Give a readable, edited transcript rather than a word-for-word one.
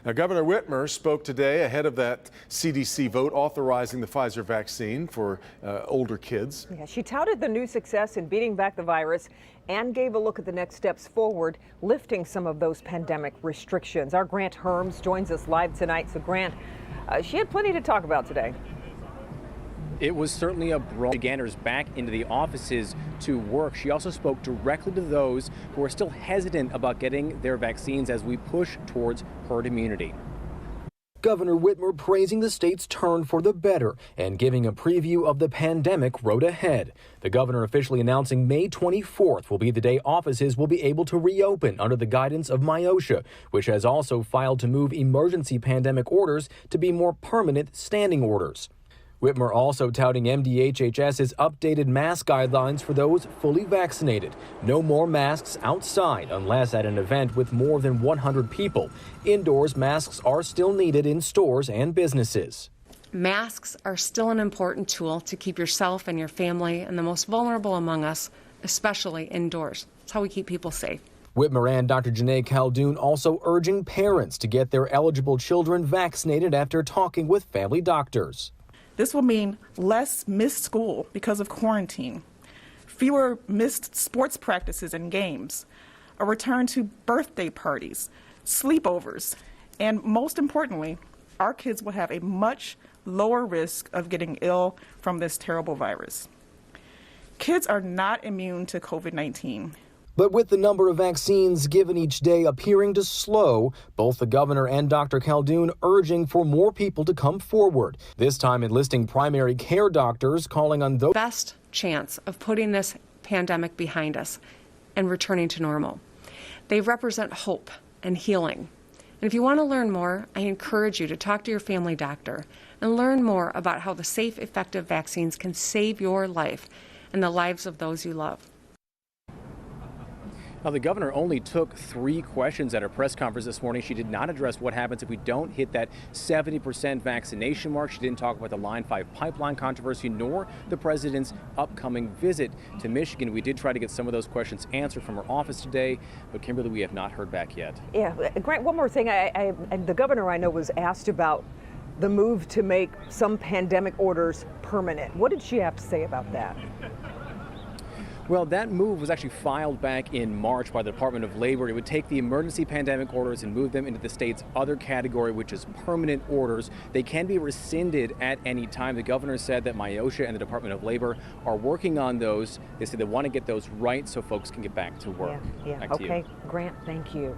Now, Governor Whitmer spoke today ahead of that CDC vote authorizing the Pfizer vaccine for older kids. Yeah, she touted the new success in beating back the virus and gave a look at the next steps forward, lifting some of those pandemic restrictions. Our Grant Herms joins us live tonight. So, Grant, she had plenty to talk about today. It was certainly a brawl. Ganners back into the offices to work. She also spoke directly to those who are still hesitant about getting their vaccines as we push towards herd immunity. Governor Whitmer praising the state's turn for the better and giving a preview of the pandemic road ahead. The governor officially announcing May 24th will be the day offices will be able to reopen under the guidance of MIOSHA, which has also filed to move emergency pandemic orders to be more permanent standing orders. Whitmer also touting MDHHS's updated mask guidelines for those fully vaccinated. No more masks outside unless at an event with more than 100 people. Indoors, masks are still needed in stores and businesses. Masks are still an important tool to keep yourself and your family and the most vulnerable among us, especially indoors. It's how we keep people safe. Whitmer and Dr. Janae Caldoon also urging parents to get their eligible children vaccinated after talking with family doctors. This will mean less missed school because of quarantine, fewer missed sports practices and games, a return to birthday parties, sleepovers, and most importantly, our kids will have a much lower risk of getting ill from this terrible virus. Kids are not immune to COVID-19. But with the number of vaccines given each day appearing to slow, both the governor and Dr. Caldoon urging for more people to come forward, this time enlisting primary care doctors, calling on those best chance of putting this pandemic behind us and returning to normal. They represent hope and healing. And if you want to learn more, I encourage you to talk to your family doctor and learn more about how the safe, effective vaccines can save your life and the lives of those you love. Now, the governor only took 3 questions at her press conference this morning. She did not address what happens if we don't hit that 70% vaccination mark. She didn't talk about the Line 5 pipeline controversy, nor the president's upcoming visit to Michigan. We did try to get some of those questions answered from her office today, but Kimberly, we have not heard back yet. Yeah, Grant, one more thing. The governor, I know, was asked about the move to make some pandemic orders permanent. What did she have to say about that? Well, that move was actually filed back in March by the Department of Labor. It would take the emergency pandemic orders and move them into the state's other category, which is permanent orders. They can be rescinded at any time. The governor said that MIOSHA and the Department of Labor are working on those. They said they want to get those right so folks can get back to work. Yeah. Back to Okay, you. Grant, thank you.